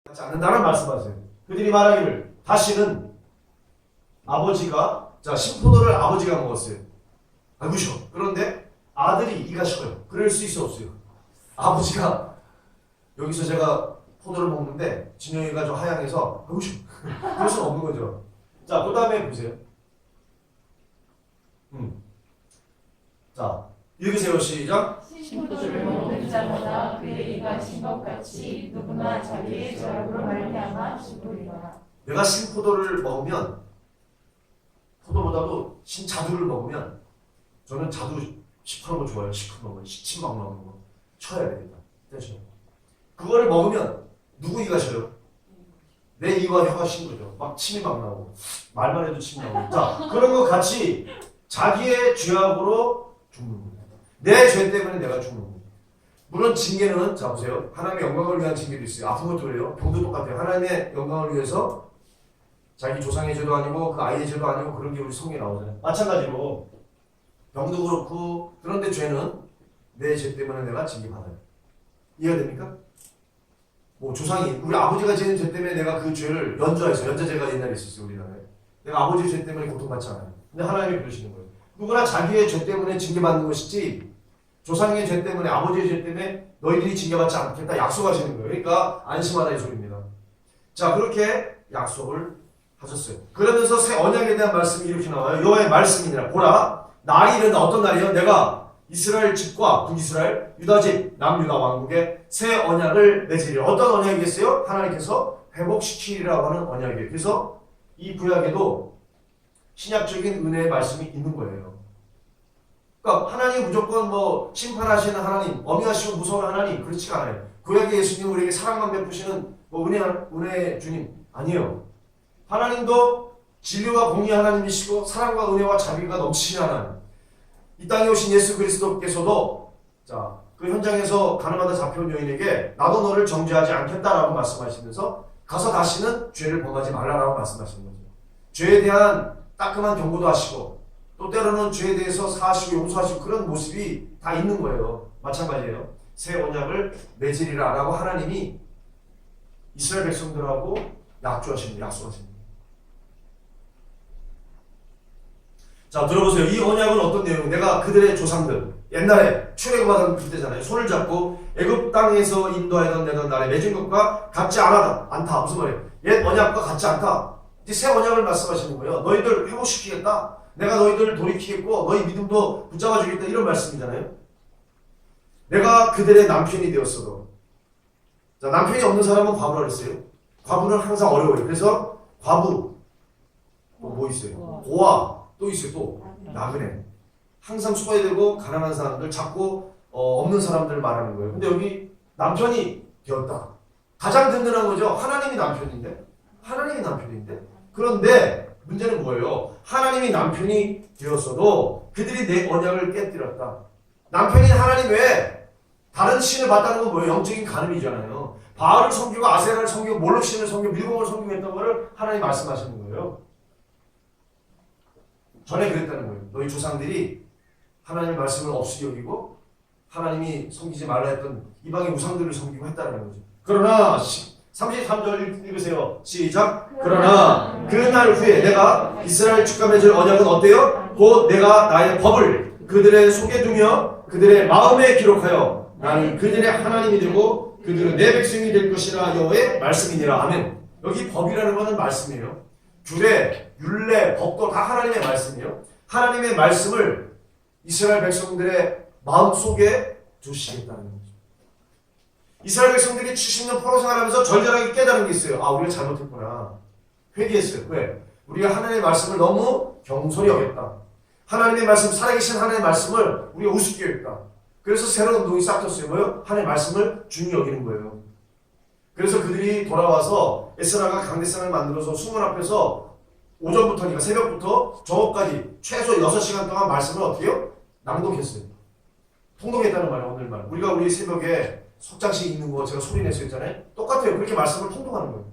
하지 않는다는 말씀하세요. 그들이 말하기를 다시는 아버지가 신포도를 아버지가 먹었어요. 아이고셔. 그런데 아들이 이가 식어요. 그럴 수 있어 없어요? 아버지가 여기서 제가 포도를 먹는데 진영이가 좀 하향해서 아이고셔. 그럴 수는 없는 거죠. 자, 그 다음에 보세요. 자, 읽으세요. 시작. 신포도를 먹는 자마다 그의 이가 신 것 같이 누구나 자기의 죄악으로 말미암아 죽으리라. 내가 신포도를 먹으면 포도보다도 신자두를 먹으면 저는 자두 시커먼 거 좋아해요. 시커먼 거, 시침 막 나오는 거 쳐야 되겠다. 떼셔. 그거를 먹으면 누구 이가 셔요? 내 이와 혀가 신 거죠. 막 침이 막 나오고 말만 해도 침이 나오고. 자, 그런 거 같이 자기의 죄악으로 죽는 겁니다. 내 죄 때문에 내가 죽는 겁니다. 물론 징계는 자 보세요. 하나님의 영광을 위한 징계도 있어요. 아픈 것도 그래요. 병도 똑같아요. 하나님의 영광을 위해서 자기 조상의 죄도 아니고 그 아이의 죄도 아니고 그런 게 우리 성경에 나오잖아요. 마찬가지로 병도 그렇고 그런데 죄는 내 죄 때문에 내가 징계받아요. 이해가 됩니까? 뭐 조상이 우리 아버지가 지은 죄 때문에 내가 그 죄를 연좌해서 연좌제가 옛날에 있었어요. 우리나라에. 내가 아버지의 죄 때문에 고통받지 않아요. 근데 하나님이 그러시는 거예요. 누구나 자기의 죄 때문에 징계받는 것이지 조상의 죄 때문에 아버지의 죄 때문에 너희들이 징계받지 않겠다 약속하시는 거예요. 그러니까 안심하라 이 소리입니다. 자, 그렇게 약속을 하셨어요. 그러면서 새 언약에 대한 말씀이 이렇게 나와요. 여호와의 말씀이니라. 보라, 날이 이른다. 어떤 날이요? 내가 이스라엘 집과 북이스라엘 유다 집 남유다 왕국에 새 언약을 맺으리라. 어떤 언약이겠어요? 하나님께서 회복시키리라고 하는 언약이에요. 그래서 이 구약에도 신약적인 은혜의 말씀이 있는 거예요. 그러니까 하나님 무조건 뭐 심판하시는 하나님, 엄의하시고 무서운 하나님 그렇지가 않아요. 구약의 예수님 우리에게 사랑만 베푸시는 뭐 은혜 주님 아니에요. 하나님도 진리와 공의 하나님이시고 사랑과 은혜와 자비가 넘치신 하나님. 이 땅에 오신 예수 그리스도께서도 자, 그 현장에서 가늠하다 잡혀온 여인에게 나도 너를 정죄하지 않겠다라고 말씀하시면서 가서 다시는 죄를 범하지 말라라고 말씀하시는 거죠. 죄에 대한 따끔한 경고도 하시고 또 때로는 죄에 대해서 사하시고 용서하시고 그런 모습이 다 있는 거예요. 마찬가지예요. 새 언약을 맺으리라 라고 하나님이 이스라엘 백성들하고 약속하십니다. 자, 들어보세요. 이 언약은 어떤 내용이에요? 내가 그들의 조상들 옛날에 출애굽하던 그때잖아요. 손을 잡고 애굽 땅에서 인도하던 날에 맺은 것과 같지 않다. 무슨 말이에요? 옛 언약과 같지 않다. 이제 새 언약을 말씀하시는 거예요. 너희들 회복시키겠다. 내가 너희들을 돌이키겠고 너희 믿음도 붙잡아주겠다. 이런 말씀이잖아요. 내가 그들의 남편이 되었어도 자, 남편이 없는 사람은 과부라 그랬어요. 과부는 항상 어려워요. 그래서 과부 뭐 있어요? 고아 또 있어요. 또 나그네. 항상 소외되고 가난한 사람들 자꾸 없는 사람들을 말하는 거예요. 근데 여기 남편이 되었다. 가장 든든한 거죠. 하나님이 남편인데 그런데 문제는 뭐예요? 하나님이 남편이 되었어도 그들이 내 언약을 깨뜨렸다. 남편인 하나님 외에 다른 신을 봤다는 건 뭐예요? 영적인 간음이잖아요. 바알을 섬기고 아세라를 섬기고 몰록 신을 섬기고 밀공을 섬기고 했던 거를 하나님 말씀하시는 거예요. 전에 그랬다는 거예요. 너희 조상들이 하나님의 말씀을 없이 여기고 하나님이 섬기지 말라 했던 이방의 우상들을 섬기고 했다는 거죠. 그러나 33절 읽으세요. 시작. 그러나 그 날 후에 내가 이스라엘 축가 맺을 언약은 어때요? 곧 내가 나의 법을 그들의 속에 두며 그들의 마음에 기록하여 나는 그들의 하나님이 되고 그들은 내 백성이 될 것이라 여호와의 말씀이니라. 아멘. 여기 법이라는 것은 말씀이에요. 규례, 율례, 법도 다 하나님의 말씀이에요. 하나님의 말씀을 이스라엘 백성들의 마음속에 두시겠다는 거죠. 이스라엘 백성들이 70년 포로 생활하면서 절절하게 깨달은 게 있어요. 아, 우리가 잘못했구나. 회개했어요. 왜? 우리가 하나님의 말씀을 너무 경솔히 여겼다. 하나님의 말씀, 살아계신 하나님의 말씀을 우리가 우습게 여겼다. 그래서 새로운 운동이 싹 텄어요. 뭐요? 하나님의 말씀을 중히 여기는 거예요. 그래서 그들이 돌아와서 에스라가 강대상을 만들어서 수문 앞에서 오전부터니까 새벽부터 저녁까지 최소 6시간 동안 말씀을 어떻게 해요? 낭독했어요. 통독했다는 말이에요. 오늘 말. 우리가 우리 새벽에 석장씩 읽는 거 제가 소리 내서 했잖아요. 똑같아요. 그렇게 말씀을 통독하는 거예요.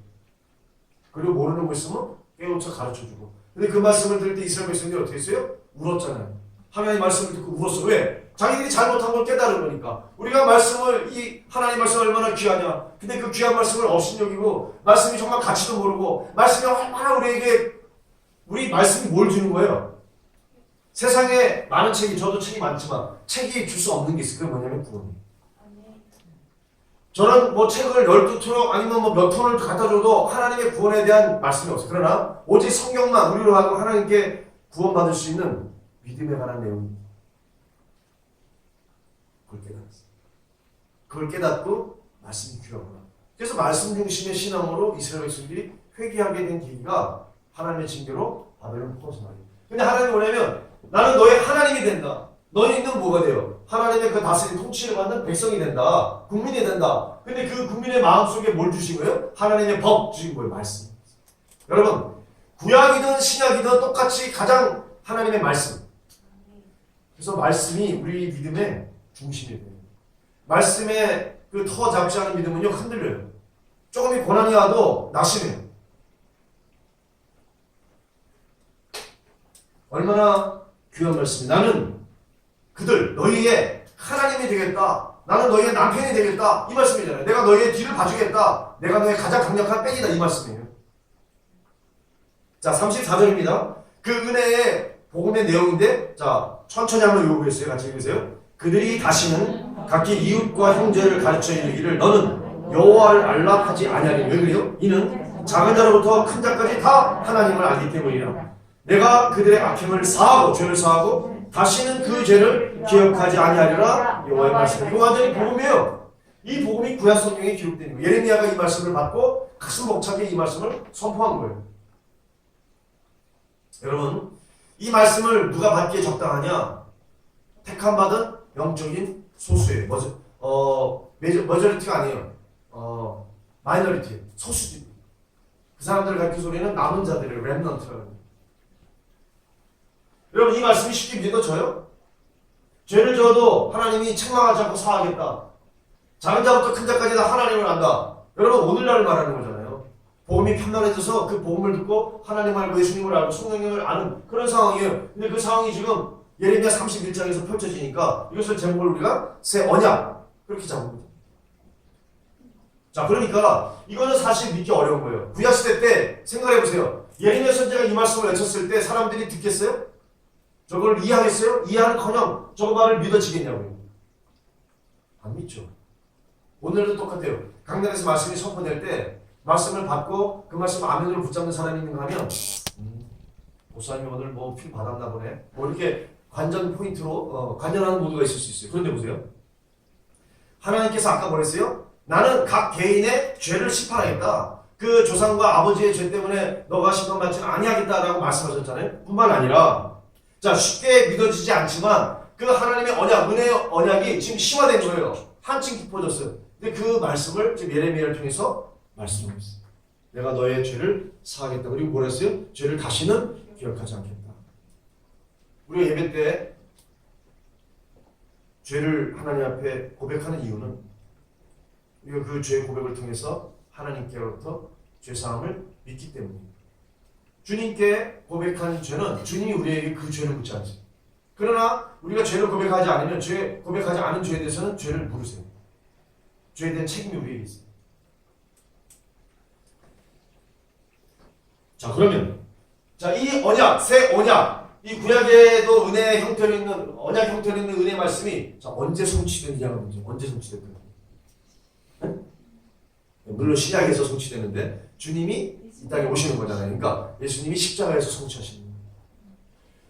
그리고 모르는 거 있으면 깨우쳐 가르쳐주고. 근데 그 말씀을 들을 때 이스라엘 백성들이 어떻게 했어요? 울었잖아요. 하나님의 말씀을 듣고 울었어. 왜? 자기들이 잘못한 걸 깨달은 거니까. 우리가 말씀을, 이 하나님 말씀 얼마나 귀하냐. 근데 그 귀한 말씀을 업신여기고 말씀이 정말 가치도 모르고 말씀이 얼마나 우리에게, 우리 말씀이 뭘 주는 거예요? 세상에 많은 책이, 저도 책이 많지만 책이 줄 수 없는 게 있어요. 그게 뭐냐면 구원이에요. 저는 뭐 책을 12트럭 아니면 뭐 몇 톤을 갖다 줘도 하나님의 구원에 대한 말씀이 없어요. 그러나 오직 성경만 우리로 하고 하나님께 구원받을 수 있는 믿음에 관한 내용입니다. 그걸 깨달았어요. 그걸 깨닫고 말씀이 귀하구나. 그래서 말씀 중심의 신앙으로 이스라엘 백성들이 회개하게 된 계기가 하나님의 징계로 바벨론 포로에서 말이에요. 근데 하나님이 뭐냐면 나는 너의 하나님이 된다. 너희는 뭐가 돼요? 하나님의 그 다스린 통치를 받는 백성이 된다. 국민이 된다. 근데 그 국민의 마음속에 뭘 주신 거예요? 하나님의 법 주신 거예요. 말씀. 여러분, 구약이든 신약이든 똑같이 가장 하나님의 말씀. 그래서 말씀이 우리 믿음의 중심이 돼요. 말씀에 그 터 잡지 않은 믿음은요, 흔들려요. 조금이 고난이 와도 낙심해요. 얼마나 귀한 말씀이. 나는 그들, 너희의 하나님이 되겠다. 나는 너희의 남편이 되겠다. 이 말씀이잖아요. 내가 너희의 뒤를 봐주겠다. 내가 너의 가장 강력한 백이다. 이 말씀이에요. 자, 34절입니다. 그 은혜의 복음의 내용인데, 자, 천천히 한번 읽어보겠어요. 같이 읽으세요. 그들이 다시는 각기 이웃과 형제를 가르쳐 이르기를 너는 여호와를 알라 하지 아니하니. 왜 그래요? 이는 작은 자로부터 큰 자까지 다 하나님을 알기 때문이라. 내가 그들의 악행을 사하고 죄를 사하고 다시는 그 죄를 기억하지 아니하리라. 여호와의 말씀. 이거 완전히 복음이에요. 이 복음이 구약 성경에 기록된 거예요. 예레미야가 이 말씀을 받고 가슴 벅차게 이 말씀을 선포한 거예요. 여러분, 이 말씀을 누가 받기에 적당하냐? 택함 받은 영적인 소수예요. 머저리티가 아니에요. 마이너리티, 소수지. 그 사람들 갖기 소리는 남은 자들의 렘넌트라고 합니다. 여러분, 이 말씀이 쉽게 믿어져요? 죄를 져도 하나님이 책망하지 않고 사하겠다. 작은 자부터 큰 자까지 다 하나님을 안다. 여러분, 오늘날을 말하는 거잖아요. 복음이 편안해져서 그 복음을 듣고 하나님 알고 예수님을 알고 성령님을 아는 그런 상황이에요. 근데 그 상황이 지금 예레미야 31장에서 펼쳐지니까 이것을 제목을 우리가 새 언약 그렇게 잡습니다. 자, 그러니까 이거는 사실 믿기 어려운 거예요. 구약시대 때 생각해보세요. 예레미야 선지자가 이 말씀을 외쳤을 때 사람들이 듣겠어요? 저걸 이해하겠어요? 이해하는커녕 저거 말을 믿어지겠냐고요. 안 믿죠. 오늘도 똑같아요. 강단에서 말씀이 선포될 때 말씀을 받고 그 말씀 아멘으로 붙잡는 사람이 있는가 하면 목사님 오늘 뭐 필 받았나 보네. 뭐 이렇게 관전 포인트로 관전하는 모두가 있을 수 있어요. 그런데 보세요. 하나님께서 아까 뭐랬어요? 나는 각 개인의 죄를 심판하겠다. 그 조상과 아버지의 죄 때문에 너가 심판받지는 아니하겠다라고 말씀하셨잖아요. 뿐만 아니라 자, 쉽게 믿어지지 않지만 그 하나님의 언약, 은혜의 언약이 지금 심화된 거예요. 한층 깊어졌어요. 근데 그 말씀을 지금 예레미야를 통해서 말씀하고 있어요. 내가 너의 죄를 사하겠다. 그리고 뭐라 했어요? 죄를 다시는 기억하지 않겠다. 우리가 예배 때 죄를 하나님 앞에 고백하는 이유는 우리가 그 죄의 고백을 통해서 하나님께로부터 죄사함을 믿기 때문입니다. 주님께 고백하는 죄는 주님이 우리에게 그 죄를 묻지 않으세요. 그러나 우리가 죄를 고백하지 않으면 고백하지 않은 죄에 대해서는 죄를 물으세요. 죄에 대한 책임이 우리에게 있어요. 자, 그러면 이 언약, 새 언약, 이 구약에도 은혜의 형태로 있는 언약 형태로 있는 은혜 말씀이 언제 성취되느냐가 문제. 언제 성취됐거든요. 물론 신약에서 성취되는데 주님이 이 땅에 오시는 거잖아요. 그러니까 예수님이 십자가에서 성취하시는 거예요.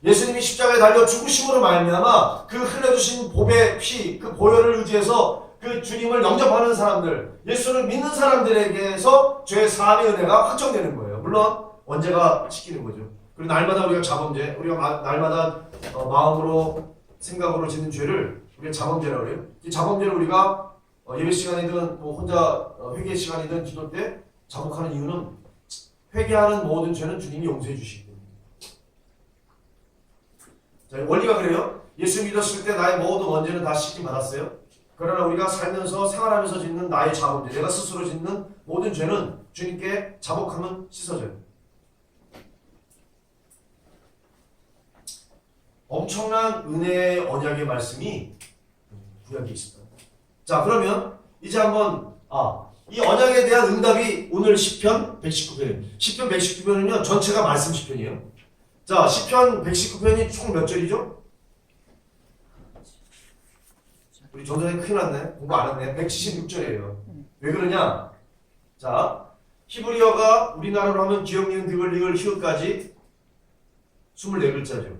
예수님이 십자가에 달려 죽으심으로 말미암아 그 흘려주신 복의 피, 그 보혈을 의지해서 그 주님을 영접하는 사람들, 예수를 믿는 사람들에게서 죄 사함의 은혜가 확정되는 거예요. 물론 언제가 시키는 거죠. 그리고 날마다 우리가 자범죄, 우리가 날마다 마음으로 생각으로 짓는 죄를 우리가 자범죄라고 해요. 이 자범죄를 우리가 예배 시간이든 뭐 혼자 회개 시간이든 기도 때 자복하는 이유는 회개하는 모든 죄는 주님이 용서해 주시기 때문에. 자, 원리가 그래요. 예수 믿었을 때 나의 모든 원죄는 다 씻김 받았어요. 그러나 우리가 살면서 생활하면서 짓는 나의 자범죄, 내가 스스로 짓는 모든 죄는 주님께 자복하면 씻어져요. 엄청난 은혜의 언약의 말씀이 구약에 있습니다. 자, 그러면 이제 한번 이 언약에 대한 응답이 오늘 시편 119편. 시편 119편은요 전체가 말씀 시편이에요. 자, 시편 119편이 총 몇 절이죠? 우리 전전에 큰일 났네. 공부 안 했네. 176절이에요. 왜 그러냐? 자, 히브리어가 우리나라로 하면 기역, 니은, 디귿, 리을, 히읗까지 24글자죠.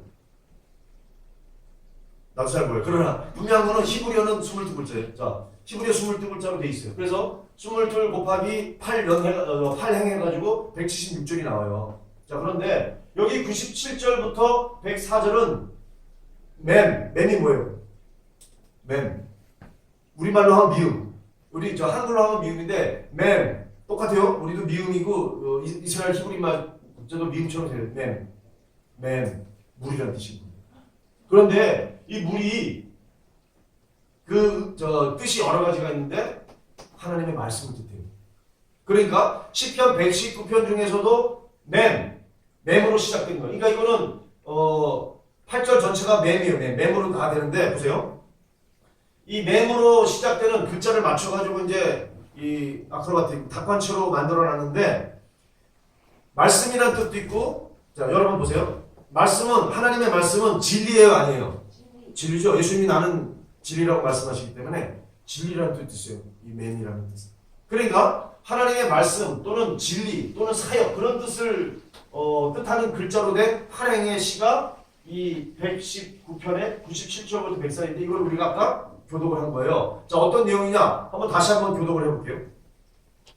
나도 잘 몰라요. 그러나 분명한 거는 히브리어는 22글자예요. 자, 히브리어 22글자로 돼 있어요. 그래서 22 곱하기 8 행해가지고 176절이 나와요. 자, 그런데 여기 97절부터 104절은 맴이 뭐예요? 맴. 우리말로 하면 미음. 우리 저 한글로 하면 미음인데 맴 똑같아요. 우리도 미음이고 이스라엘 히브리말 저도 미음처럼 돼요. 맴. 물이라는 뜻입니다. 그런데 이 물이 뜻이 여러 가지가 있는데 하나님의 말씀을 뜻해요. 그러니까 시편 119편 중에서도 맴으로 시작된 거예요. 그러니까 이거는 8절 전체가 맴이에요. 맴으로 다 되는데 보세요. 이 맴으로 시작되는 글자를 맞춰가지고 이제 이 아크로바틱 닭관체로 만들어놨는데 말씀이란 뜻도 있고 자 여러분 보세요. 하나님의 말씀은 진리예요, 아니에요? 진리죠. 예수님이 나는 진리라고 말씀하시기 때문에 진리라는 뜻이 있어요. 이 맴이라는 뜻. 그러니까 하나님의 말씀 또는 진리 또는 사역 그런 뜻을 뜻하는 글자로 된 한행의 시가 이 119편의 97절부터 104인데 이걸 우리가 아까 교독을 한 거예요. 자, 어떤 내용이냐? 다시 한번 교독을 해볼게요.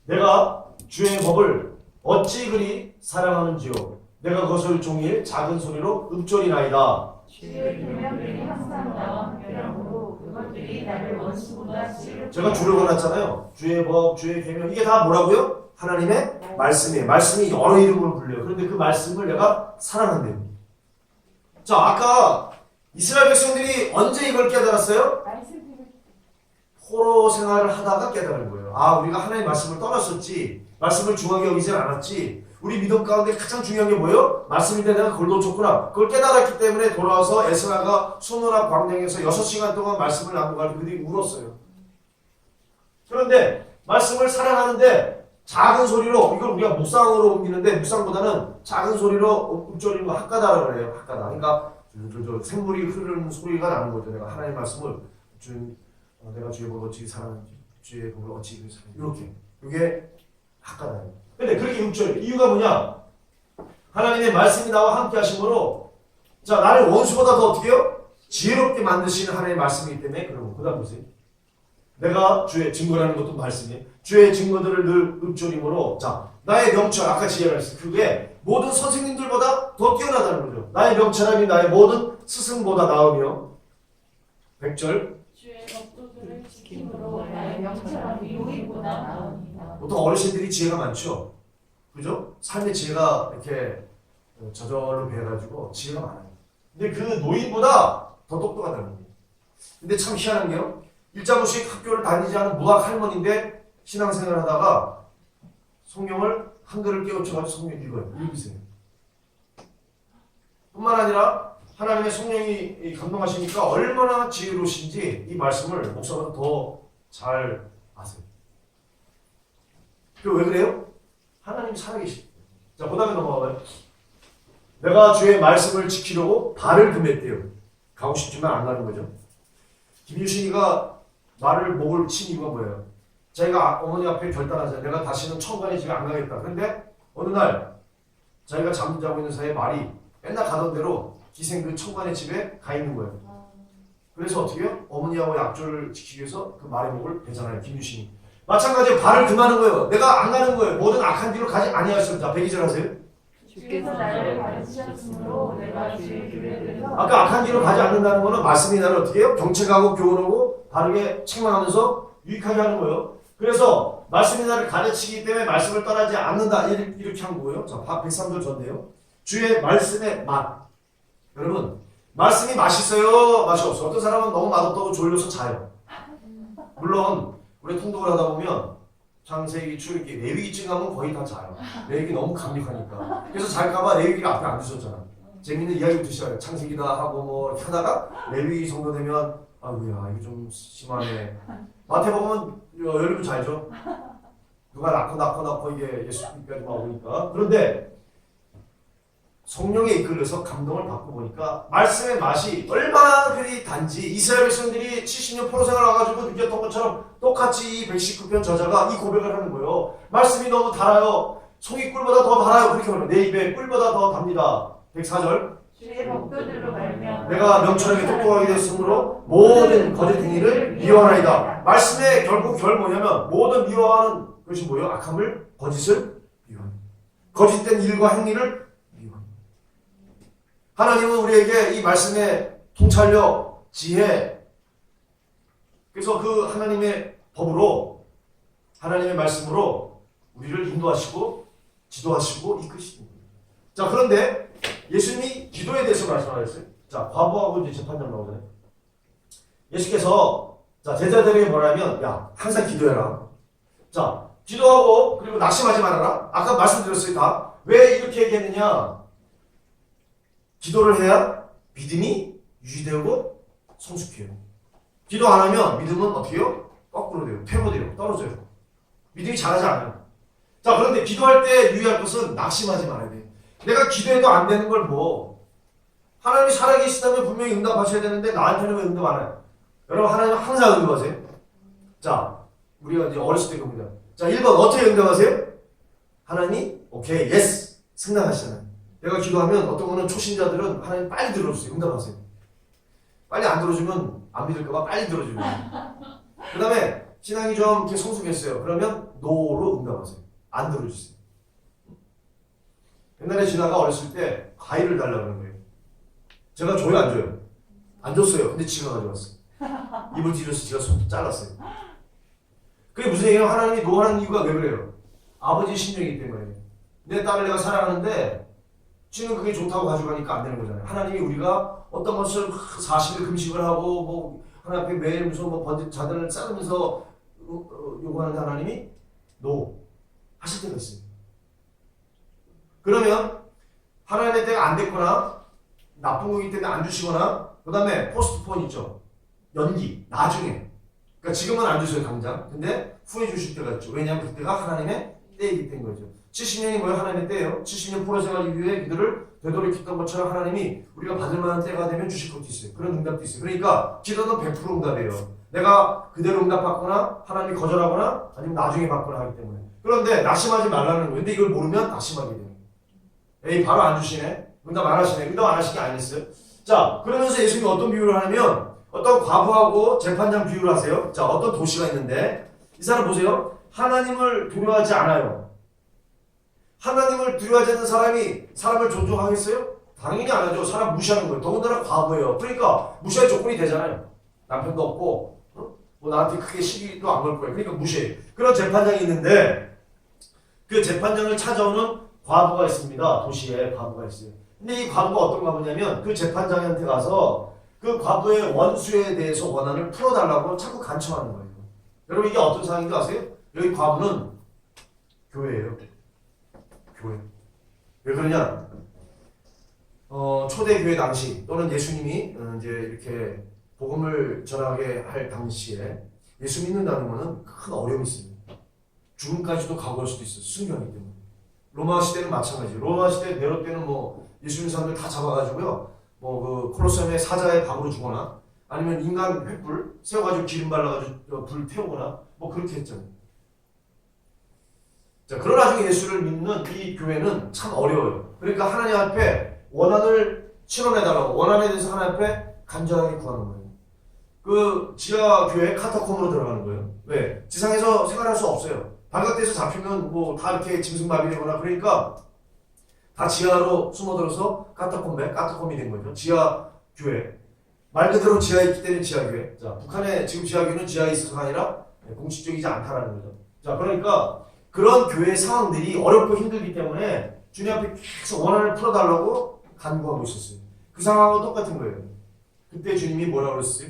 내가 주의 법을 어찌 그리 사랑하는지요. 내가 그것을 종일 작은 소리로 읊조리나이다. 주의 계명들이 항상 나와 함께하므로 그것들이 나를 원수보다 지혜롭게 제가 주를 권했잖아요. 주의 법, 주의 계명 이게 다 뭐라고요? 하나님의 말씀이에요. 말씀이 여러 이름으로 불려요. 그런데 그 말씀을 내가 사랑한대요. 자, 아까 이스라엘 백성들이 언제 이걸 깨달았어요? 포로 생활을 하다가 깨달은 거예요. 우리가 하나님의 말씀을 떠났었지. 말씀을 중하게 여기진 않았지. 우리 믿음 가운데 가장 중요한 게 뭐예요? 말씀인데 내가 그걸 놓쳤구나. 그걸 깨달았기 때문에 돌아와서 에스라가 수노라 광야에서 6시간 동안 말씀을 나누고 그들이 울었어요. 그런데 말씀을 사랑하는데 작은 소리로 이걸 우리가 묵상으로 옮기는데 묵상보다는 작은 소리로 읊조리는 거 학가다라고 해요. 학가다. 그러니까 샘물이 흐르는 소리가 나는 거죠. 내가 하나님의 말씀을 내가 주의 법을 어찌 사랑하는지 주의 법을 어찌 사랑하는지 이렇게 이게 학가다예요. 근데 그렇게 읊조려요. 이유가 뭐냐? 하나님의 말씀이 나와 함께 하심으로 자 나를 원수보다 더 어떻게 해요? 지혜롭게 만드시는 하나님의 말씀이기 때문에 그러고 그 다음 보세요. 내가 주의 증거라는 것도 말씀이에요. 주의 증거들을 늘 읊조림으로 자 나의 명철 아까 지혜가 있어요. 그게 모든 선생님들보다 더 뛰어나다는 거죠. 나의 명철함이 나의 모든 스승보다 나으며 100절 주의 법도들을 지킴으로 나의 명철함이 노인보다 나으니라. 보통 어르신들이 지혜가 많죠. 그죠? 삶의 지혜가 이렇게 저절로 배워가지고 지혜가 많아요. 근데 그 노인보다 더 똑똑하다는 거예요. 근데 참 희한한 게요. 일자무식 학교를 다니지 않은 무학 할머니인데 신앙생활을 하다가 성경을 한글을 깨우쳐가지고 성경 읽으세요. 뿐만 아니라 하나님의 성령이 감동하시니까 얼마나 지혜로우신지 이 말씀을 목사보다 더 잘 아세요. 왜 그래요? 하나님이 살아계시죠. 자, 그 다음에 넘어가봐요. 내가 주의 말씀을 지키려고 발을 금했대요. 가고 싶지만 안 가는 거죠. 김유신이가 말을 목을 친 이유가 뭐예요? 자기가 어머니 앞에 결단하잖아요. 내가 다시는 천관에 집에 안 가겠다. 그런데 어느 날 자기가 잠자고 있는 사이에 말이 맨날 가던 대로 기생 그 천관의 집에 가 있는 거예요. 그래서 어떻게 해요? 어머니하고 약조를 지키기 위해서 그 말의 목을 베잖아요. 김유신이. 마찬가지로 발을 금하는 거예요. 내가 안 가는 거예요. 모든 악한 뒤로 가지 아니하였습니다. 102절 하세요. 주께서 나를 가르치셨으므로 내가 주의 규례대로 아까 악한 뒤로 가지 않는다는 거는 말씀이 나를 어떻게 해요? 경책하고 교훈하고 바르게 책망하면서 유익하게 하는 거예요. 그래서 말씀이 나를 가르치기 때문에 말씀을 떠나지 않는다. 이렇게 한 거예요. 자, 103절 전데요. 주의 말씀의 맛. 여러분, 말씀이 맛있어요? 맛이 없어요? 어떤 사람은 너무 맛없다고 졸려서 자요. 물론 우리 통독을 하다 보면 창세기, 출애굽기, 레위기쯤 가면 거의 다 자요. 레위기 너무 강력하니까. 그래서 잘까봐 레위기가 앞에 앉으셨잖아. 재밌는 이야기부터 시작해요. 창세기다 하고 뭐 이렇게 하다가 레위기 정도 되면 아이고야 이거 좀 심하네. 마태복음은 열리면 잘죠. 누가 낳고 이게 예수님까지 오니까. 그런데 성령에 이끌려서 감동을 받고 보니까 말씀의 맛이 얼마나 그리 단지 이스라엘 백성들이 70년 포로 생활 와가지고 느꼈던 것처럼 똑같이 이 119편 저자가 이 고백을 하는 거예요. 말씀이 너무 달아요. 송이 꿀보다 더 달아요. 그렇게 말해요. 내 입에 꿀보다 더 답니다. 104절. 주의 목도들로 말미암아 내가 명철에게 똑똑하게 되었으므로 모든 거짓 행위를 미워하나이다. 말씀의 결국 결 뭐냐면 모든 미워하는 것이 뭐예요? 악함을, 거짓을 미워하는. 거짓된 일과 행위를 미워하는. 하나님은 우리에게 이 말씀의 통찰력, 지혜, 그래서 그 하나님의 법으로, 하나님의 말씀으로 우리를 인도하시고 지도하시고 이끄십니다. 자, 그런데 예수님이 기도에 대해서 말씀하셨어요. 자, 과부하고 이제 재판장 나오잖아요. 예수께서 자 제자들에게 뭐라면 야 항상 기도해라. 자 기도하고 그리고 낙심하지 말아라. 아까 말씀드렸어요 다. 왜 이렇게 얘기했느냐? 기도를 해야 믿음이 유지되고 성숙해요. 기도 안 하면 믿음은 어떻게 해요? 거꾸로 돼요. 퇴보돼요. 떨어져요. 믿음이 자라지 않아요. 자 그런데 기도할 때 유의할 것은 낙심하지 말아야 돼요. 내가 기도해도 안 되는 걸 뭐 하나님이 살아계시다면 분명히 응답하셔야 되는데 나한테는 왜 응답 안 해요? 여러분 하나님은 항상 응답하세요. 자 우리가 이제 어렸을 때 겁니다. 자 1번 어떻게 응답하세요? 하나님이 오케이 예스 승낙하시잖아요. 내가 기도하면 어떤 거는 초신자들은 하나님 빨리 들어주세요. 응답하세요. 빨리 안 들어주면 안 믿을까봐 빨리 들어주면 그 다음에 신앙이 좀 이렇게 성숙했어요. 그러면 노로 응답하세요. 안 들어주세요. 옛날에 진아가 어렸을 때 과일을 달라고 하는 거예요. 제가 줘요 안 줘요? 안 줬어요. 근데 지가 가져왔어요. 입을 뒤져서 지가 손 잘랐어요. 그게 무슨 얘기냐면 하나님이 노하는 이유가 왜 그래요? 아버지 심정이기 때문에. 내 딸을 내가 사랑하는데 지는 그게 좋다고 가져가니까 안 되는 거잖아요. 하나님이 우리가 어떤 것을 40일 금식을 하고 뭐 하나님 앞에 매일 무슨 뭐 번제 자들을 쌓으면서 요구하는데 하나님이 노 하실 때가 있어요. 그러면 하나님의 때가 안 됐거나 나쁜 거기 때문에 안 주시거나 그 다음에 포스트폰 있죠. 연기 나중에. 그러니까 지금은 안 주셔요 당장. 근데 후에 주실 때가 있죠. 왜냐하면 그때가 하나님의 때이기 때문인 거죠. 70년이 뭐예요? 하나님의 때예요. 70년 포로 생활 이후에 그들을 되돌이켰던 것처럼 하나님이 우리가 받을 만한 때가 되면 주실 것도 있어요. 그런 응답도 있어요. 그러니까 기도는 100% 응답이에요. 내가 그대로 응답받거나 하나님이 거절하거나 아니면 나중에 받거나 하기 때문에. 그런데 낙심하지 말라는 거예요. 근데 이걸 모르면 낙심하게 돼요. 에이 바로 안 주시네. 응답 안 하시네. 응답 안 하신 게 아니었어요. 자 그러면서 예수님이 어떤 비유를 하냐면 어떤 과부하고 재판장 비유를 하세요. 자 어떤 도시가 있는데 이 사람 보세요. 하나님을 두려워하지 않아요. 하나님을 두려워하지 않는 사람이 사람을 존중하겠어요? 당연히 안 하죠. 사람 무시하는 거예요. 더군다나 과부예요. 그러니까 무시할 조건이 되잖아요. 남편도 없고 뭐 나한테 크게 시기도 안 걸 거예요. 그러니까 무시해. 그런 재판장이 있는데 그 재판장을 찾아오는 과부가 있습니다. 도시에 과부가 있어요. 근데 이 과부가 어떤 과부냐면 그 재판장한테 가서 그 과부의 원수에 대해서 원한을 풀어달라고 자꾸 간청하는 거예요. 여러분 이게 어떤 상황인지 아세요? 여기 과부는 교회예요. 교회. 왜 그러냐? 초대교회 당시 또는 예수님이 이제 이렇게 복음을 전하게 할 당시에 예수 믿는다는 것은 큰 어려움이 있습니다. 죽음까지도 각오할 수도 있어요. 순교하기 때문에. 로마 시대는 마찬가지예요. 로마 시대 네로 때는 뭐 예수 믿는 사람들 다 잡아가지고요. 뭐 그 콜로세움의 사자의 밥으로 주거나 아니면 인간 횃불 세워가지고 기름 발라가지고 불 태우거나 뭐 그렇게 했잖아요. 자, 그러나 나중에 예수를 믿는 이 교회는 참 어려워요. 그러니까 하나님 앞에 원한을 실현해달라고 원한에 대해서 하나님 앞에 간절하게 구하는 거예요. 그 지하 교회 카타콤으로 들어가는 거예요. 왜? 지상에서 생활할 수 없어요. 발각돼서 잡히면 뭐 다 이렇게 짐승마비되거나 그러니까 다 지하로 숨어들어서 카타콤이 된 거죠. 지하 교회. 말 그대로 지하에 있기 때문에 지하 교회. 자, 북한의 지금 지하 교회는 지하에 있어서가 아니라 공식적이지 않다라는 거죠. 자, 그러니까 그런 교회 상황들이 어렵고 힘들기 때문에 주님 앞에 계속 원한을 풀어달라고 간구하고 있었어요. 그 상황하고 똑같은 거예요. 그때 주님이 뭐라고 그랬어요?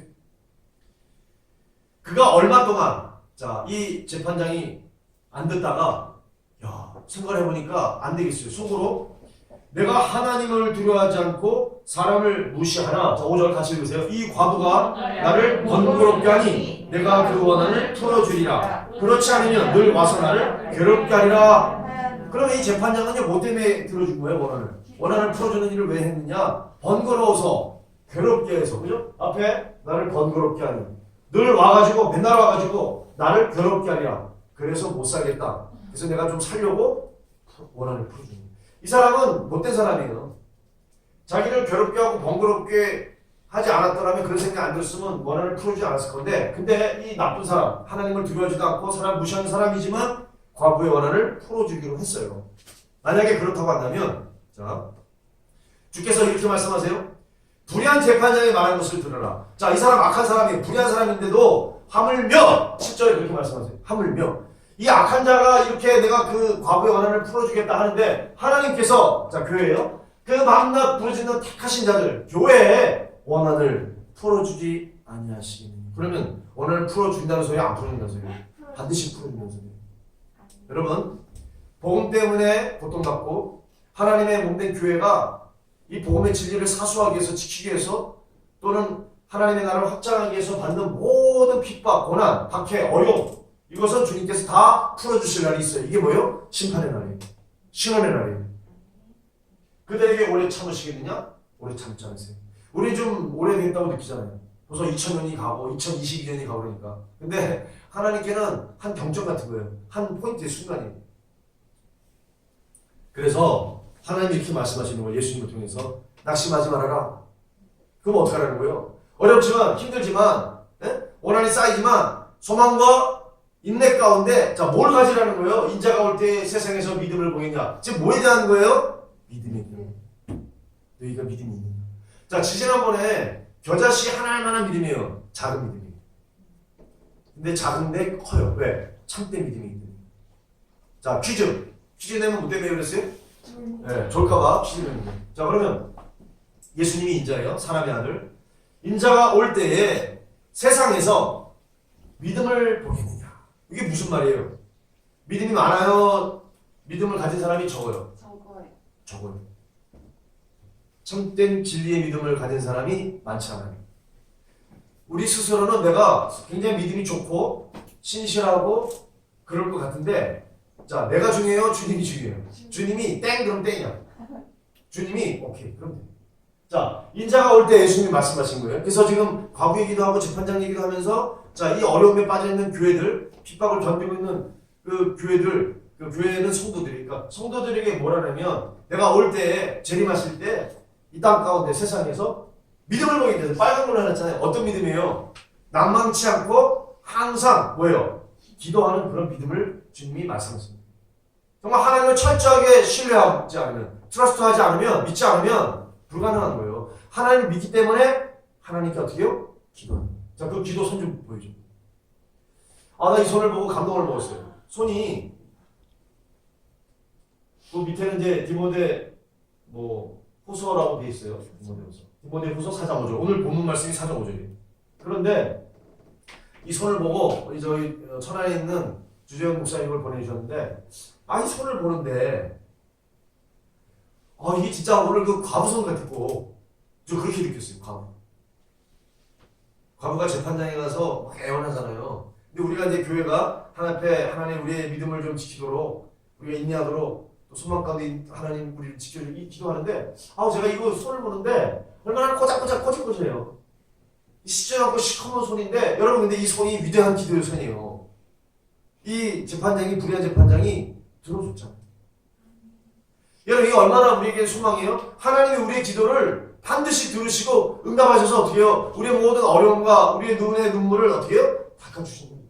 그가 얼마 동안 자, 이 재판장이 안 듣다가 야, 생각을 해보니까 안 되겠어요. 속으로 내가 하나님을 두려워하지 않고 사람을 무시하나. 자, 5절 같이 읽으세요. 이 과부가 나를 번거롭게 하니 내가 그 원한을 풀어주리라. 그렇지 않으면 늘 와서 나를 괴롭게 하리라. 그러면 이 재판장은요, 뭐 때문에 들어준 거예요, 원한을? 원한을 풀어주는 일을 왜 했느냐? 번거로워서, 괴롭게 해서, 그죠? 앞에 나를 번거롭게 하니. 늘 와가지고, 맨날 와가지고, 나를 괴롭게 하리라. 그래서 못 살겠다. 그래서 내가 좀 살려고 원한을 풀어주는 거예요. 이 사람은 못된 사람이에요. 자기를 괴롭게 하고 번거롭게 하지 않았더라면 그런 생각 안 들었으면 원한을 풀어주지 않았을 건데, 근데 이 나쁜 사람, 하나님을 두려워하지도 않고 사람 무시하는 사람이지만 과부의 원한을 풀어주기로 했어요. 만약에 그렇다고 한다면, 자, 주께서 이렇게 말씀하세요. 불의한 재판장이 말한 것을 들으라. 자, 이 사람 악한 사람이 불의한 사람인데도 하물며 7절에 그렇게 말씀하세요. 하물며 이 악한 자가 이렇게 내가 그 과부의 원한을 풀어주겠다 하는데 하나님께서, 자, 교회예요. 그 마음나 부르짖는 택하신 자들 교회에 원한을 풀어주지 아니하시니. 그러면 원한을 풀어준다는 소리, 안 풀어준다는 소리? 반드시 풀어준다는 소리. 여러분, 복음 때문에 고통받고 하나님의 몸된 교회가 이 복음의 진리를 사수하기 위해서, 지키기 위해서, 또는 하나님의 나라를 확장하기 위해서 받는 모든 핍박, 고난, 박해, 어려움, 이것은 주님께서 다 풀어주실 날이 있어요. 이게 뭐예요? 심판의 날이에요. 신원의 날이에요. 그들에게 오래 참으시겠느냐? 오래 참지 않으세요. 우리 좀 오래됐다고 느끼잖아요. 벌써 2000년이 가고 2022년이 가고 그러니까. 근데 하나님께는 한 경점 같은 거예요. 한 포인트의 순간이에요. 그래서 하나님이 이렇게 말씀하시는 거예요. 예수님을 통해서. 낙심하지 말아라. 그럼 어떻게 하라는 거예요? 어렵지만, 힘들지만, 원한이 쌓이지만 소망과 인내 가운데, 자, 뭘 가지라는 거예요? 인자가 올 때 세상에서 믿음을 보이냐? 지금 뭐에 대한 거예요? 믿음에 대한 거예요. 너희가 믿음이 있느냐? 자, 지난번에 겨자씨 하나만한 믿음이에요. 작은 믿음이에요. 근데 작은데 커요. 왜? 참된 믿음이 있거든요. 자, 퀴즈. 퀴즈 내면 뭐 때문에 그랬어요? 네, 졸까봐 퀴즈 내는 거예요. 자, 그러면 예수님이 인자예요. 사람의 아들. 인자가 올 때에 세상에서 믿음을 보겠느냐? 이게 무슨 말이에요? 믿음이 많아요? 믿음을 가진 사람이 적어요? 적어요. 참된 진리의 믿음을 가진 사람이 많지 않아요. 우리 스스로는 내가 굉장히 믿음이 좋고 신실하고 그럴 것 같은데, 자, 내가 중요해요? 주님이 중요해요? 주님이 땡 그럼 땡이야. 주님이 오케이 그럼 돼. 자, 인자가 올 때 예수님이 말씀하신 거예요. 그래서 지금 과부 얘기도 하고 재판장 얘기도 하면서, 자, 이 어려움에 빠져있는 교회들, 핍박을 견디고 있는 그 교회들, 그 교회는 성도들이, 그러니까 성도들에게 뭐라냐면, 내가 올 때 재림하실 때 이 땅 가운데 세상에서 믿음을 보게 돼서 빨간 걸 해놨잖아요. 어떤 믿음이에요? 낭망치 않고 항상 뭐예요? 기도하는 그런 믿음을 주님이 말씀하십니다. 정말 하나님을 철저하게 신뢰하지 않으면, 트러스트하지 않으면, 믿지 않으면 불가능한 거예요. 하나님을 믿기 때문에 하나님께 어떻게 해요? 기도하는 거예요. 자, 그 기도 손 좀 보여줘. 아, 나 이 손을 보고 감동을 먹었어요. 손이, 그 밑에는 이제 디모데 뭐 후서라고 돼 있어요. 디모데 후서 4장 5절. 오늘 본문 말씀이 4장 5절이에요. 그런데 이 손을 보고 우리 저희 천안에 있는 주재영 목사님을 보내주셨는데, 아, 이 손을 보는데, 아, 이게 진짜 오늘 그 과부손 같았고, 저 그렇게 느꼈어요. 과부가 재판장에 가서 막 애원하잖아요. 근데 우리가 이제 교회가 하나님 앞에 하나님 우리의 믿음을 좀 지키도록, 우리가 인내하도록, 또 소망 가운데 하나님 우리를 지켜주기 기도하는데, 아, 제가 이거 손을 보는데 얼마나 꼬작꼬작해요. 시원하고 시커먼 손인데, 여러분 근데 이 손이 위대한 기도의 손이에요. 이 재판장이, 불의한 재판장이 들어줬잖아요. 여러분 이게 얼마나 우리에게 소망이에요? 하나님이 우리의 기도를 반드시 들으시고 응답하셔서 어떻게 해요? 우리의 모든 어려움과 우리의 눈의 눈물을 어떻게 해요? 닦아주시는 거예요.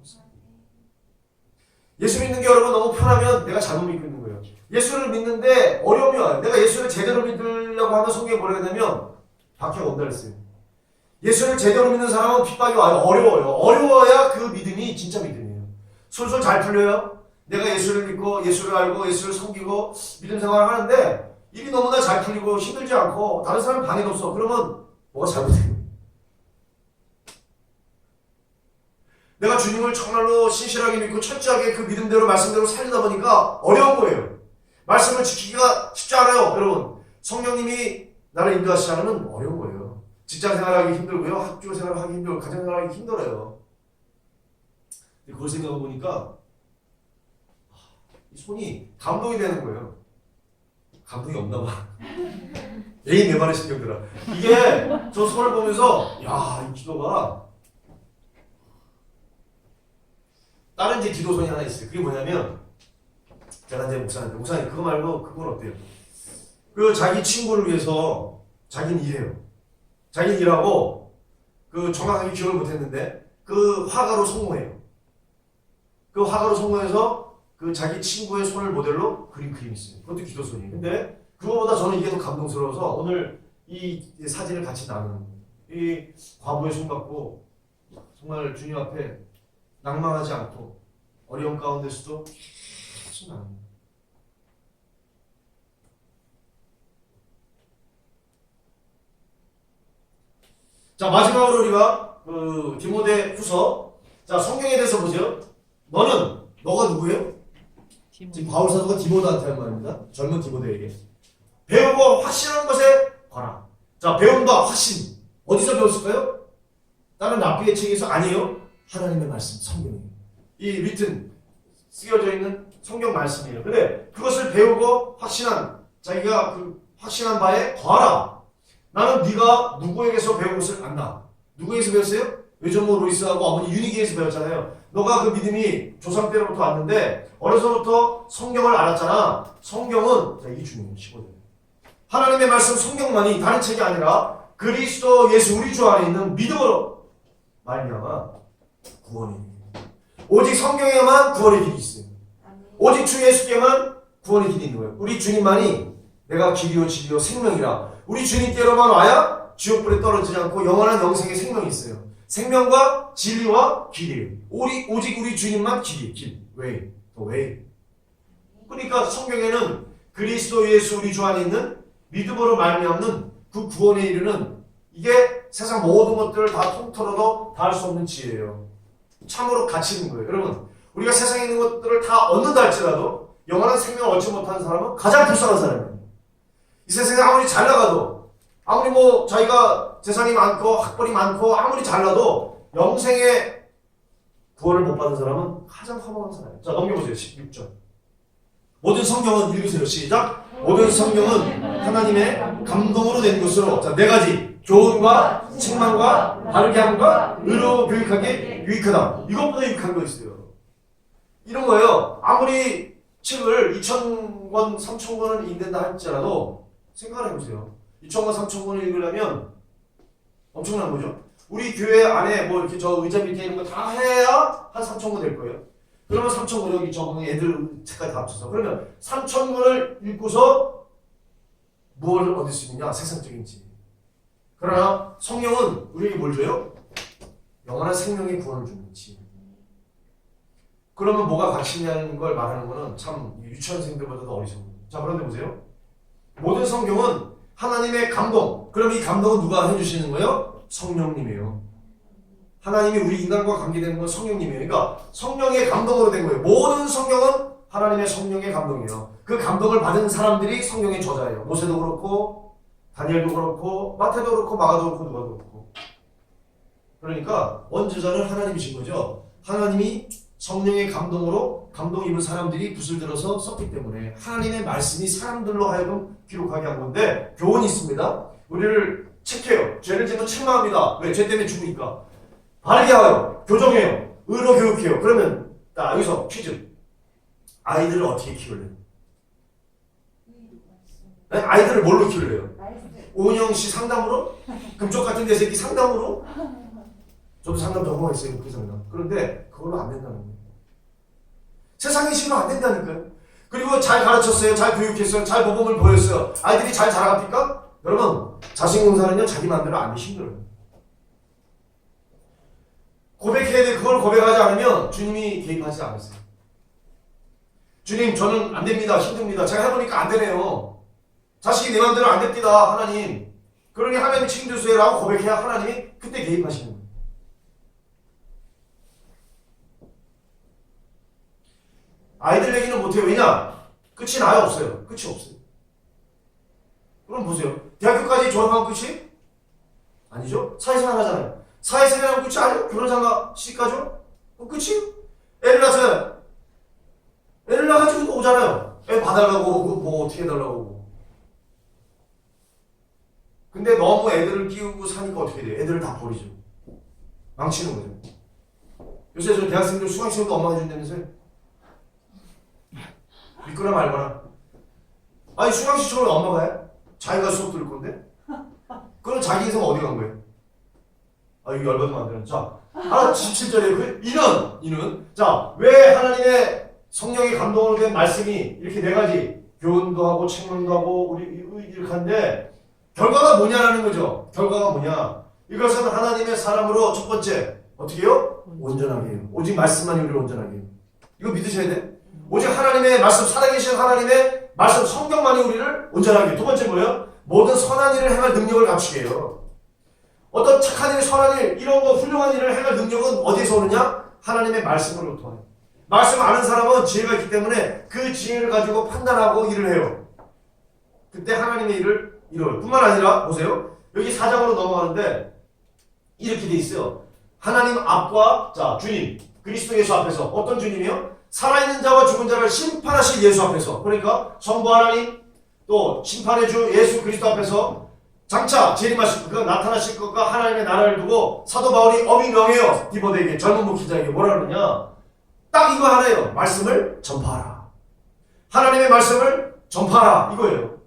예수 믿는 게 여러분 너무 편하면 내가 잘못 믿고 있는 거예요. 예수를 믿는데 어려움이 와요. 내가 예수를 제대로 믿으려고 하면 성경에 뭐라 했냐면 박해가 온다 그랬어요. 예수를 제대로 믿는 사람은 핍박이 와요. 어려워요. 어려워야 그 믿음이 진짜 믿음이에요. 술술 잘 풀려요. 내가 예수를 믿고 예수를 알고 예수를 섬기고 믿음 생활을 하는데 일이 너무나 잘 풀리고 힘들지 않고 다른 사람 방해도 없어. 그러면 뭐가 잘못된 거예요? 내가 주님을 정말로 신실하게 믿고 철저하게 그 믿음대로 말씀대로 살리다 보니까 어려운 거예요. 말씀을 지키기가 쉽지 않아요. 여러분, 성령님이 나를 인도하시지 않으면 어려운 거예요. 직장 생활하기 힘들고요. 학교 생활하기 힘들고 가정 생활하기 힘들어요. 근데 그걸 생각해 보니까 이 손이 감동이 되는 거예요. 감동이 없나 봐. 에이 내 말에 신경 들어. 이게 저 손을 보면서 야, 이 기도가 다른 이제 기도선이 하나 있어요. 그게 뭐냐면 제가 이제 목사님 그거 말고 그건 어때요? 그 자기 친구를 위해서 자기는 일해요. 자기는 일하고 그 정확하게 기억을 못했는데 그 화가로 성공해요. 그 화가로 성공해서 그 자기 친구의 손을 모델로 그림이 있어요. 그것도 기도선이에요. 근데 그거보다 저는 이게 더 감동스러워서 오늘 이 사진을 같이 나누는 이 과부의 손 갖고 정말 주님 앞에 낭망하지 않고 어려운 가운데서도 같이 나눕니다. 자, 마지막으로 우리가 그 디모데 후서, 자, 성경에 대해서 보죠. 너가 누구예요? 지금 바울 사도가 디모데한테 한 말입니다. 젊은 디모데에게. 배우고 확신한 것에 관하. 자, 배움과 확신. 어디서 배웠을까요? 다른 랍비의 책에서 아니에요. 하나님의 말씀, 성경이에요. 이 리튼, 쓰여져 있는 성경 말씀이에요. 근데 그것을 배우고 자기가 그 확신한 바에 관하라. 나는 네가 누구에게서 배운 것을 안다. 누구에게서 배웠어요? 외조모 로이스하고 어머니 유니기에서 배웠잖아요. 너가 그 믿음이 조상 때로부터 왔는데 어려서부터 성경을 알았잖아. 성경은 자, 이게 중요해요. 15절. 하나님의 말씀 성경만이 다른 책이 아니라 그리스도 예수 우리 주 안에 있는 믿음으로 말미암아 구원이 오직 성경에만 구원의 길이 있어요. 오직 주 예수께만 구원의 길이 있는 거예요. 우리 주님만이 내가 길이요 진리요 생명이라. 우리 주님께로만 와야 지옥불에 떨어지지 않고 영원한 영생의 생명이 있어요. 생명과 진리와 길이에요. 오직 우리 주님만 길, 웨이, 더 웨이. 그러니까 성경에는 그리스도 예수 우리 주 안에 있는 믿음으로 말미암는 그 구원에 이르는 이게 세상 모든 것들을 다 통틀어도 다 할 수 없는 지혜예요. 참으로 가치 있는 거예요. 여러분, 우리가 세상에 있는 것들을 다 얻는다 할지라도 영원한 생명을 얻지 못하는 사람은 가장 불쌍한 사람이에요. 이 세상에 아무리 잘 나가도 아무리 뭐 자기가 재산이 많고 학벌이 많고 아무리 잘나도 영생의 구원을 못 받은 사람은 가장 허무한 사람이에요. 자, 넘겨보세요. 16절. 모든 성경은 읽으세요. 시작. 모든 성경은 하나님의 감동으로 된 것으로 자, 4가지 교훈과 책망과 바르게 함과 의로 교육하기에 유익하다. 이것보다 유익한 거 있어요. 이런 거예요. 아무리 책을 2,000권, 3,000권을 읽는다 할지라도 생각을 해보세요. 2,000권, 3,000권을 읽으려면 엄청난 거죠. 우리 교회 안에 뭐 이렇게 저 의자 밑에 있는 거 다 해야 한 3,000권 될 거예요. 그러면 3,000권 여기 적은 애들 책까지 다 합쳐서 그러면 3,000권을 읽고서 무엇을 얻을 수 있느냐? 세상적인 지. 그러나 성령은 우리에게 뭘 줘요? 영원한 생명의 구원을 주는 지. 그러면 뭐가 가치 있냐는 걸 말하는 거는 참 유치원생들보다도 어리석은 거예요. 자, 그런데 보세요. 모든 성경은 하나님의 감동. 그럼 이 감동은 누가 해주시는 거예요? 성령님이에요. 하나님이 우리 인간과 관계되는 건 성령님이에요. 그러니까 성령의 감동으로 된 거예요. 모든 성경은 하나님의 성령의 감동이에요. 그 감동을 받은 사람들이 성경의 저자예요. 모세도 그렇고 다니엘도 그렇고 마태도 그렇고 마가도 그렇고 누가도 그렇고. 그러니까 원저자는 하나님이신 거죠. 하나님이 성령의 감동으로 감동 입은 사람들이 붓을 들어서 썼기 때문에 하나님의 말씀이 사람들로 하여금 기록하게 한 건데 교훈이 있습니다. 우리를 책해요. 죄를 지면 책망합니다. 왜? 죄 때문에 죽으니까. 바르게 하여, 교정해요, 의로 교육해요. 그러면 자, 여기서 퀴즈. 아이들을 어떻게 키울래요? 네? 아이들을 뭘로 키울래요? 오은영씨 상담으로? 금쪽 같은 데서 이렇게 상담으로? 저도 상담 전공했어요. 그 상담. 그런데 그걸로 안 된다는 거예요. 세상의 식으로 안 된다니까요. 그리고 잘 가르쳤어요. 잘 교육했어요. 잘 모범을 보였어요. 아이들이 잘 자라갑니까? 여러분, 자신공사는요 자기 마음대로 안 되기 힘들어요. 고백해야 돼. 그걸 고백하지 않으면 주님이 개입하지 않으세요. 주님, 저는 안 됩니다. 힘듭니다. 제가 해보니까 안 되네요. 자식이 내 마음대로 안 됩니다. 하나님. 그러니 하나님이 책임져주세요. 라고 고백해야 하나님이 그때 개입하시는 거예요. 아이들 얘기는 못해요. 왜냐? 끝이 나야 없어요. 끝이 없어요. 그럼 보세요. 대학교까지 졸업하면 끝이? 아니죠. 사회생활 하잖아요. 사회생활 하면 끝이 아니요. 결혼장가 시집가죠? 그럼 끝이? 애를 낳잖아요. 애를 낳아가지고 또 오잖아요. 애 봐달라고 오고 뭐 어떻게 해달라고 오고. 근데 너무 애들을 끼우고 사니까 어떻게 돼요? 애들을 다 버리죠. 망치는 거죠. 요새 저 대학생들 수강시험도 엄마가 해준다면서요? 믿거나 말거나. 아니 수강시험을 엄마가 해? 자기가 수업 들을 건데? 그럼 자기 인생 어디 간 거예요? 아 이거 열받으면 안 되는. 자, 17절에 이는 자, 왜 하나님의 성령의 감동으로 된 말씀이 이렇게 네 가지 교훈도 하고 책망도 하고 우리 이렇게 하는데 결과가 뭐냐라는 거죠. 결과가 뭐냐? 이것은 하나님의 사람으로 첫 번째 어떻게 해요? 온전하게 해요. 오직 말씀만이 우리를 온전하게 해요. 이거 믿으셔야 돼. 오직 하나님의 말씀, 살아계신 하나님의 말씀, 성경만이 우리를 온전하게 해요. 두 번째 뭐예요? 모든 선한 일을 행할 능력을 갖추게 해요. 어떤 착한 일, 선한 일, 이런 거 훌륭한 일을 행할 능력은 어디서 오느냐? 하나님의 말씀으로부터 와요. 말씀 아는 사람은 지혜가 있기 때문에 그 지혜를 가지고 판단하고 일을 해요. 그때 하나님의 일을 이뤄요. 뿐만 아니라 보세요. 여기 4장으로 넘어가는데 이렇게 돼 있어요. 하나님 앞과 자 주님 그리스도 예수 앞에서 어떤 주님이요? 살아있는 자와 죽은 자를 심판하실 예수 앞에서 그러니까 성부 하나님 또 심판의 주 예수 그리스도 앞에서 장차 재림하실 그 나타나실 것과 하나님의 나라를 두고 사도 바울이 어미 명해요. 디모데에게 젊은 목회자에게 뭐라 그러냐? 딱 이거 하나예요. 말씀을 전파하라. 하나님의 말씀을 전파하라 이거예요.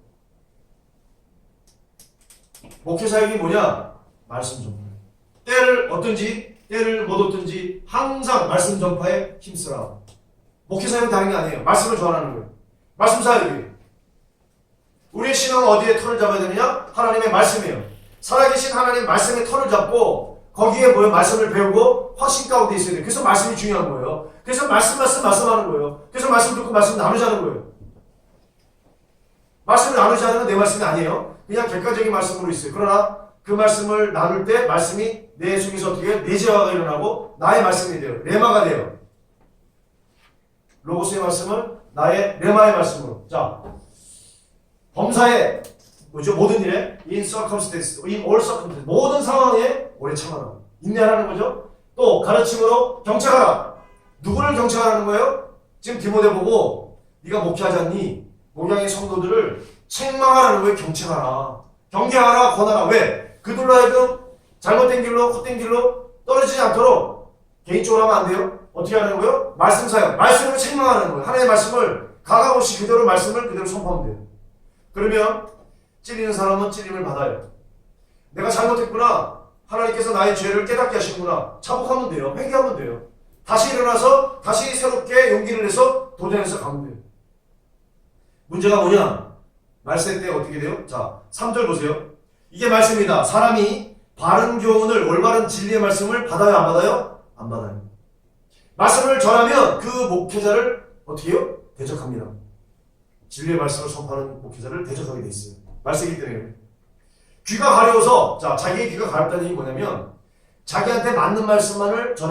목회사역이 뭐냐? 말씀 전파. 때를 얻든지 때를 못 얻든지 항상 말씀 전파에 힘쓰라. 목회사역은 다른 게 아니에요. 말씀을 전하는 거예요. 말씀 사역이에요. 우리의 신앙은 어디에 털을 잡아야 되느냐? 하나님의 말씀이에요. 살아계신 하나님 말씀에 털을 잡고 거기에 뭐예요? 말씀을 배우고 확신 가운데 있어야 돼요. 그래서 말씀이 중요한 거예요. 그래서 말씀하는 거예요. 그래서 말씀 듣고 말씀 나누자는 거예요. 말씀을 나누지 않으면 내 말씀이 아니에요. 그냥 객관적인 말씀으로 있어요. 그러나 그 말씀을 나눌 때 말씀이 내 속에서 어떻게 해요? 내재화가 일어나고 나의 말씀이 돼요. 레마가 돼요. 로고스의 말씀은 나의 레마의 말씀으로. 자, 범사에 뭐죠? 모든 일에 in circumstance, in all circumstances 모든 상황에 오래 참아라. 인내하라는 거죠. 또 가르침으로 경책하라. 누구를 경책하라는 거예요? 지금 디모데 보고 네가 목회하지 않니? 목양의 성도들을 책망하라는 거예요. 경책하라. 경계하라. 권하라. 왜? 그들로 하여금 잘못된 길로 헛된 길로 떨어지지 않도록 개인적으로 하면 안 돼요. 어떻게 하는 거예요? 말씀 사역. 말씀을 책망하는 거예요. 하나님의 말씀을 가감없이 그대로 말씀을 그대로 선포하면 돼요. 그러면 찔리는 사람은 찔림을 받아요. 내가 잘못했구나. 하나님께서 나의 죄를 깨닫게 하시는구나. 자복하면 돼요. 회개하면 돼요. 다시 일어나서 다시 새롭게 용기를 내서 도전해서 가면 돼요. 문제가 뭐냐? 말세 때 어떻게 돼요? 자, 3절 보세요. 이게 말씀이다. 사람이 바른 교훈을 올바른 진리의 말씀을 받아요? 안 받아요? 안 받아요. 말씀을 전하면 그 목회자를 어떻게 해요? 대적합니다. 진리의 말씀을 선포하는 목회자를 대적하게 돼 있어요. 말세기 때문에. 귀가 가려워서 자 자기의 귀가 가렵다는 얘기 뭐냐면 자기한테 맞는 말씀만을 전해